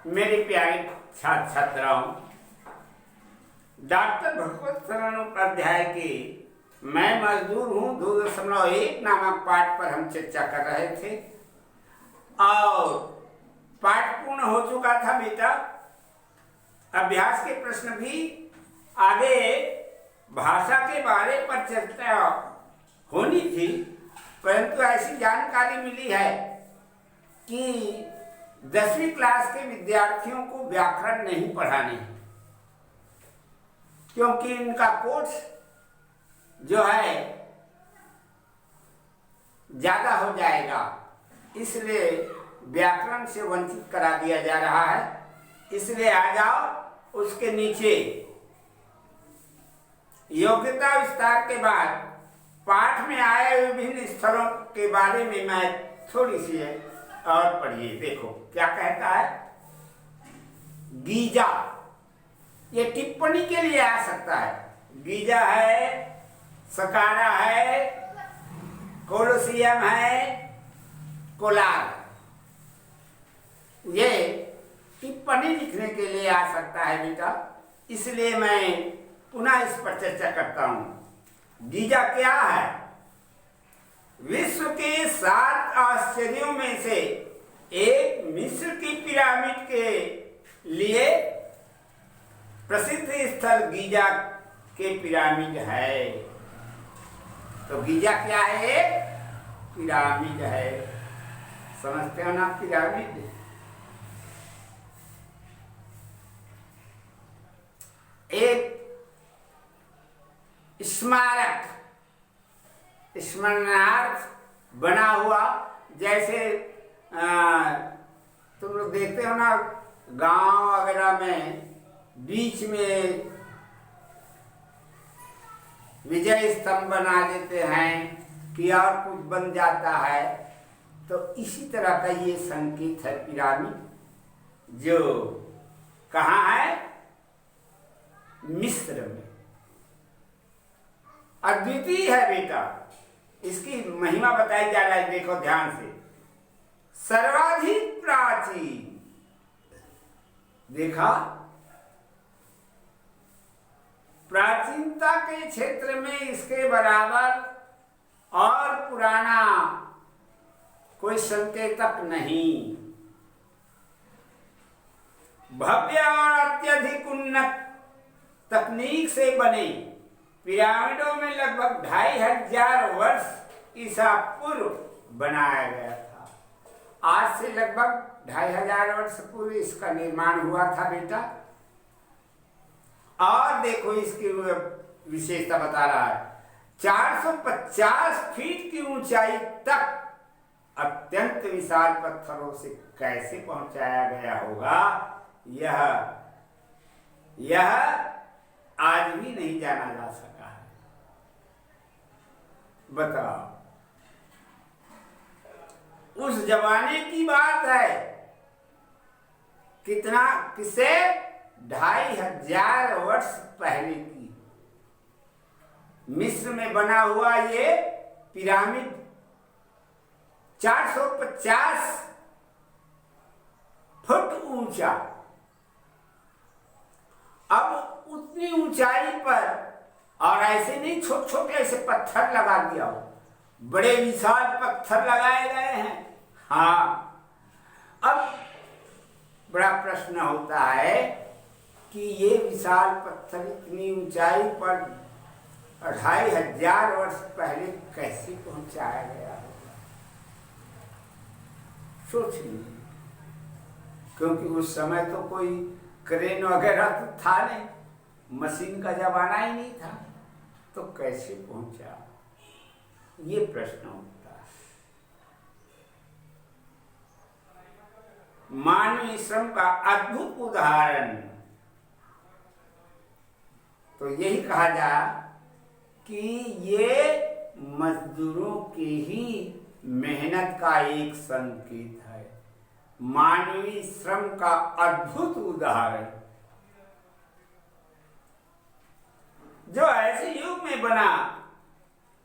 मेरे प्यारे छात्र छात्राओं, डॉक्टर भगवत शरण उपाध्याय के मैं मजदूर हूँ 2.1 नामक पाठ पर हम चर्चा कर रहे थे और पाठ पूर्ण हो चुका था बेटा। अभ्यास के प्रश्न भी आगे भाषा के बारे पर चर्चा होनी थी, परंतु ऐसी जानकारी मिली है कि 10वीं क्लास के विद्यार्थियों को व्याकरण नहीं पढ़ाने, क्योंकि इनका कोर्स जो है ज्यादा हो जाएगा, इसलिए व्याकरण से वंचित करा दिया जा रहा है। इसलिए आ जाओ, उसके नीचे योग्यता विस्तार के बाद पाठ में आए विभिन्न स्थलों के बारे में मैं थोड़ी सी और पढ़िए। देखो क्या कहता है। गीजा, ये टिप्पणी के लिए आ सकता है। गीजा है, सकारा है, कोलोसियम है, कोलार, ये टिप्पणी लिखने के लिए आ सकता है बेटा। इसलिए मैं पुनः इस पर चर्चा करता हूं। गीजा क्या है? विश्व के 7 आश्चर्यों में से एक मिस्र की पिरामिड के लिए प्रसिद्ध स्थल गीजा के पिरामिड है। तो गीजा क्या है? पिरामिड है। समझते हो ना? पिरामिड एक स्मारक, स्मरणार्थ बना हुआ, जैसे तुम लोग देखते हो ना गांव वगैरह में बीच में विजय स्तंभ बना देते हैं कि और कुछ बन जाता है। तो इसी तरह का ये संकेत है पिरामिड, जो कहाँ है? मिस्र में। अद्वितीय है बेटा, इसकी महिमा बताई जा रहा है। देखो ध्यान से, सर्वाधिक प्राचीन, देखा, प्राचीनता के क्षेत्र में इसके बराबर और पुराना कोई संकेतक नहीं। भव्य और अत्यधिक उन्नत तकनीक से बने पिरामिडों में लगभग 2500 वर्ष ईसा पूर्व बनाया गया था। आज से लगभग 2500 वर्ष पूर्व इसका निर्माण हुआ था बेटा। और देखो इसकी विशेषता बता रहा है, 450 फीट की ऊंचाई तक अत्यंत विशाल पत्थरों से कैसे पहुंचाया गया होगा, यह आज भी नहीं जाना जा सका है। बताओ, उस जमाने की बात है। कितना? किसे? 2500 वर्ष पहले की मिस्र में बना हुआ ये पिरामिड 450 फुट ऊंचा। अब उतनी ऊंचाई पर, और ऐसे नहीं छोटे छोटे ऐसे पत्थर लगा दिया हो, बड़े विशाल पत्थर लगाए गए हैं। हाँ, अब बड़ा प्रश्न होता है कि ये विशाल पत्थर इतनी ऊंचाई पर 2500 वर्ष पहले कैसे पहुंचाया गया होगा? सोच लीजिए, क्योंकि उस समय तो कोई क्रेन वगैरह तो था नहीं, मशीन का जमाना ही नहीं था, तो कैसे पहुंचा? ये प्रश्न उठता है। मानवीय श्रम का अद्भुत उदाहरण, तो यही कहा जा कि ये मजदूरों की ही मेहनत का एक संकेत है। मानवीय श्रम का अद्भुत उदाहरण, जो ऐसे युग में बना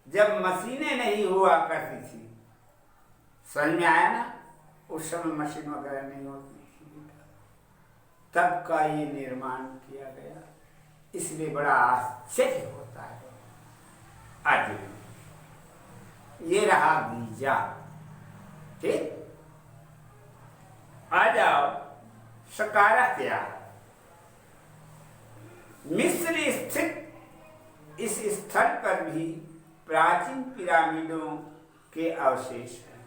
जब मशीनें नहीं हुआ करती थी। समझ में आया ना? उस समय मशीन वगैरह नहीं होती थी। तब का ये निर्माण किया गया, इसलिए बड़ा आश्चर्य होता है। आज ये रहा गीजा। ठीक, आ जाओ सकारा क्या है। मिस्र स्थित इस स्थल पर भी प्राचीन पिरामिडों के अवशेष हैं।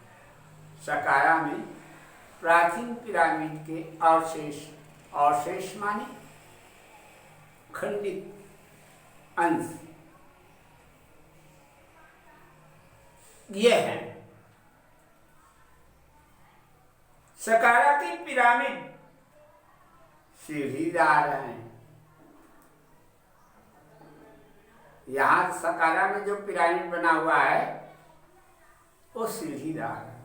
सकारा में प्राचीन पिरामिड के अवशेष, अवशेष माने खंडित अंश, ये है। सकारा की पिरामिड सीढ़ीदार हैं। यहां सकारा में जो पिरामिड बना हुआ है वो सीढ़ीदार है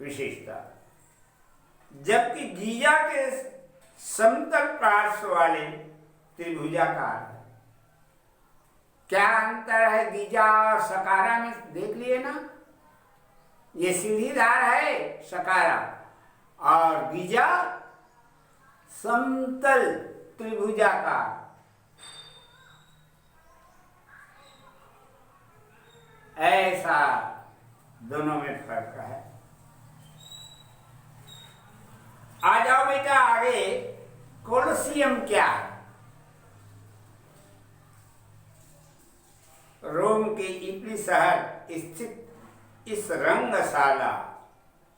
विशेषता, जबकि गीजा के समतल पार्श्व वाले त्रिभुजाकार है। क्या अंतर है गीजा और सकारा में, देख लिए ना। ये सीढ़ीदार है सकारा, और गीजा समतल त्रिभुजाकार। ऐसा दोनों में फर्क है। आ जाओ बेटा आगे। कोलोसियम क्या है? रोम के इटली शहर स्थित इस रंगशाला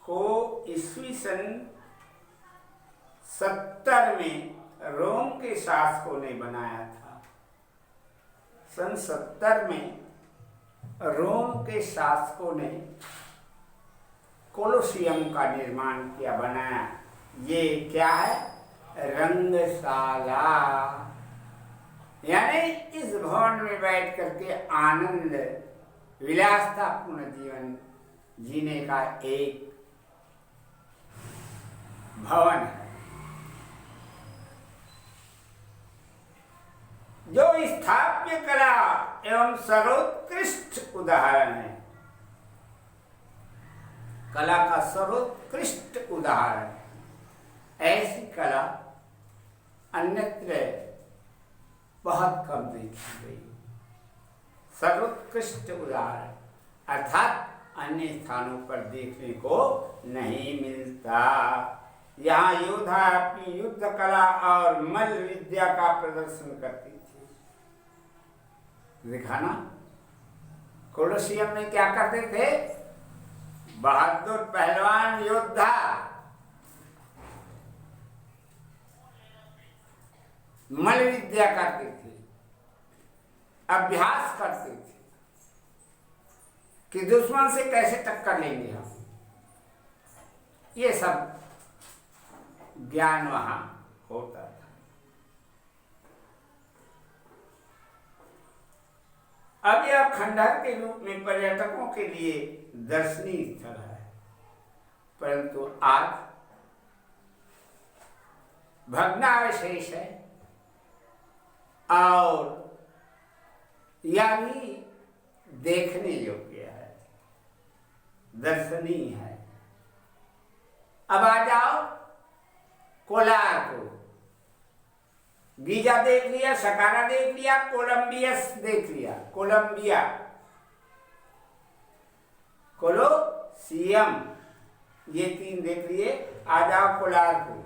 को ईस्वी सन 70 में रोम के शासकों ने बनाया था। सन 70 में रोम के शासकों ने कोलोसियम का निर्माण किया, बनाया। ये क्या है? रंगशाला। यानी इस भवन में बैठ करके आनंद विलासतापूर्ण जीवन जीने का एक भवन है, जो स्थापत्य कला एवं सर्वोत्कृष्ट उदाहरण है। कला का सर्वोत्कृष्ट उदाहरण। ऐसी कला अन्यत्र बहुत कम देखी गई। सर्वोत्कृष्ट उदाहरण अर्थात अन्य स्थानों पर देखने को नहीं मिलता। यहाँ योद्धा अपनी युद्ध कला और मल्ल विद्या का प्रदर्शन करते थे। देखा ना, कोलोसियम में क्या करते थे? बहादुर पहलवान योद्धा मल्ल विद्या करते थे, अभ्यास करते थे कि दुश्मन से कैसे टक्कर लेंगे हम। ये सब ज्ञान वहां होता था। अब यह खंडहर के रूप में पर्यटकों के लिए दर्शनीय स्थल है, परंतु आज भग्नावशेष है और यह भी देखने योग्य है, दर्शनीय है। अब आ जाओ कोलार को। गीजा देख लिया, सकारा देख लिया, कोलंबियस देख लिया, कोलंबिया, कोलोसियम, ये तीन देख लिए। आ जाओ कोलार को।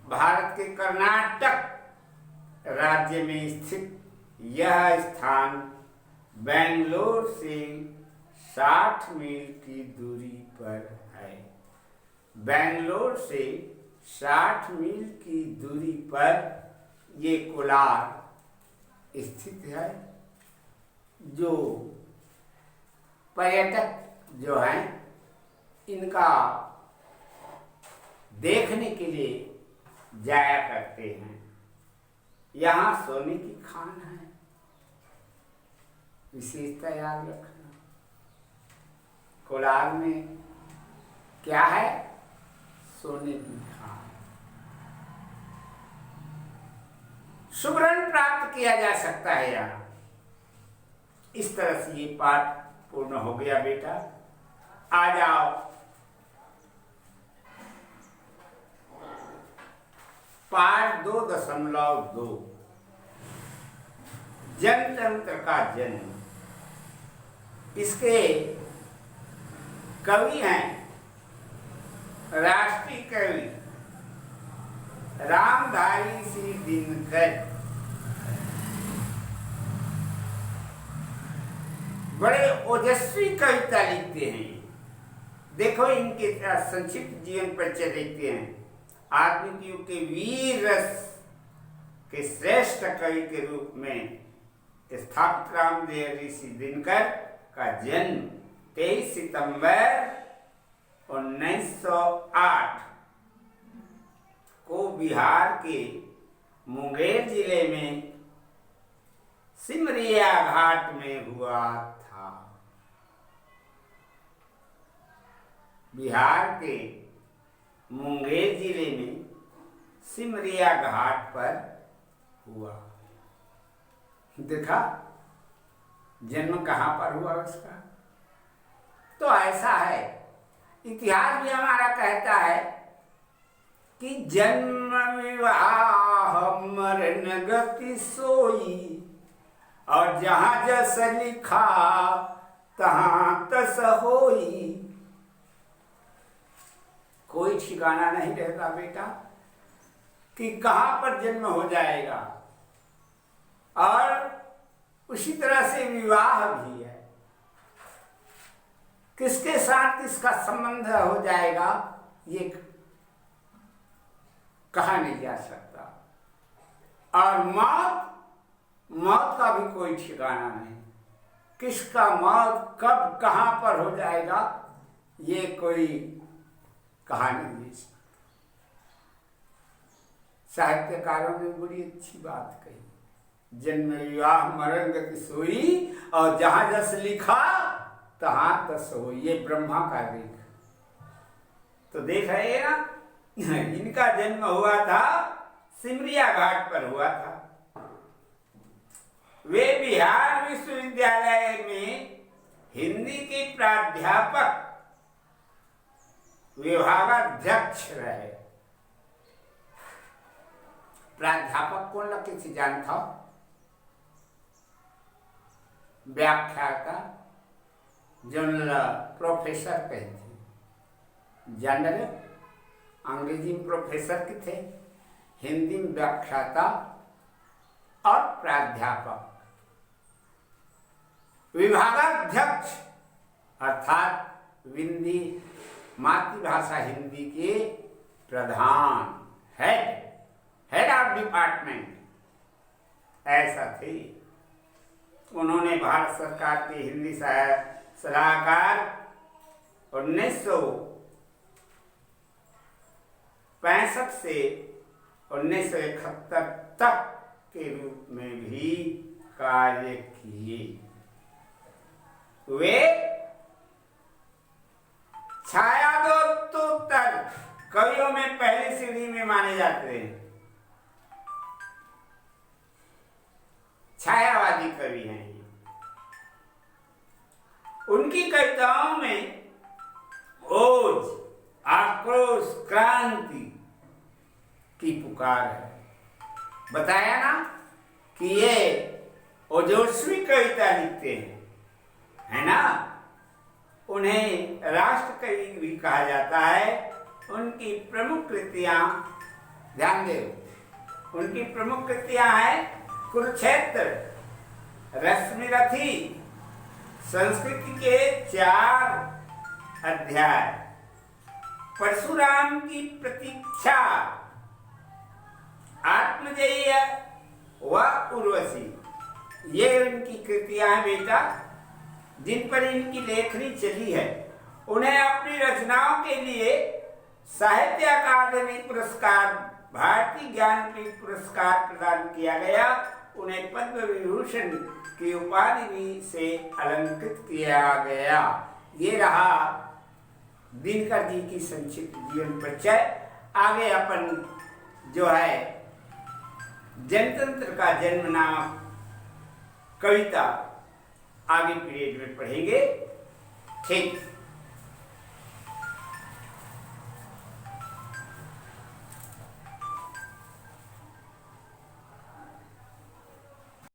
भारत के कर्नाटक राज्य में स्थित यह स्थान बेंगलोर से 60 मील की दूरी पर है। बेंगलोर से 60 मील की दूरी पर ये कोलार स्थित है, जो पर्यटक जो हैं इनका देखने के लिए जाया करते हैं। यहाँ सोने की खान है, विशेषता याद रखना। कोलार में क्या है? सोने की खान। सुवर्ण प्राप्त किया जा सकता है यहाँ। इस तरह से ये पाठ पूर्ण हो गया बेटा। आ जाओ पाठ 2.2 जनतंत्र का जन्म। इसके कवि हैं राष्ट्रीय कवि रामधारी सिंह दिनकर। बड़े ओजस्वी कविता लिखते हैं। देखो इनके संक्षिप्त जीवन परिचय देखते हैं। आधुनिक युग के वीर रस के श्रेष्ठ कवि के रूप में स्थापित रामधारी सिंह दिनकर का जन्म 23 सितंबर 1908 को बिहार के मुंगेर जिले में सिमरिया घाट में हुआ था। बिहार के मुंगेर जिले में सिमरिया घाट पर हुआ। देखा जन्म कहाँ पर हुआ उसका। तो ऐसा है, इतिहास भी हमारा कहता है कि जन्म विवाह मरण गति सोई, और जहाँ जस लिखा तहाँ तस होई। कोई ठिकाना नहीं रहता बेटा कि कहाँ पर जन्म हो जाएगा। और उसी तरह से विवाह भी है, किसके साथ किसका संबंध हो जाएगा ये कहा नहीं जा सकता। और मौत का भी कोई ठिकाना नहीं, किसका मौत कब कहाँ पर हो जाएगा ये कोई कहा नहीं दे सकता। साहित्यकारों ने बड़ी अच्छी बात कही, जन्म विवाह मरण गति सोई, और जहां जस लिखा तहां तस हो। ये ब्रह्मा का देख। तो देख रहे हैं ना, इनका जन्म हुआ था सिमरिया घाट पर हुआ था। वे बिहार विश्वविद्यालय में हिंदी के प्राध्यापक विभागाध्यक्ष रहे। प्राध्यापक कौन लगते थे जानता हो? व्याख्याता जनरल प्रोफेसर कहते। जनरल अंग्रेजी में प्रोफेसर के थे, हिंदी में व्याख्याता और प्राध्यापक। विभागाध्यक्ष अर्थात हिंदी मातृभाषा हिंदी के प्रधान, हेड ऑफ डिपार्टमेंट ऐसा थे। उन्होंने भारत सरकार के हिंदी सलाहकार 1965 से 1971 तक के रूप में भी कार्य किए। वे छायादोत्तर कवियों में पहली सीढ़ी में माने जाते हैं। छायावादी कवि हैं। उनकी कविताओं में ओज, आक्रोश, क्रांति की पुकार है। बताया ना कि ये ओजस्वी कविता लिखते हैं, है ना। उन्हें राष्ट्र कवि भी कहा जाता है। उनकी प्रमुख कृतियां ध्यान दो, उनकी प्रमुख कृतियां हैं कुरुक्षेत्र, रश्मिरथी, संस्कृति के 4 अध्याय, परशुराम की प्रतीक्षा, आत्मजयी व उर्वशी। ये उनकी कृतियां हैं बेटा, जिन पर इनकी लेखनी चली है। उन्हें अपनी रचनाओं के लिए साहित्य अकादमी पुरस्कार, भारतीय ज्ञानपीठ पुरस्कार प्रदान किया गया। उन्हें पद्म विभूषण की उपाधि भी से अलंकृत किया गया। ये रहा दिनकर जी की संक्षिप्त जीवन परिचय। आगे अपन जो है जनतंत्र का जन्म नामक कविता आगे पीरियड में पढ़ेंगे। ठीक।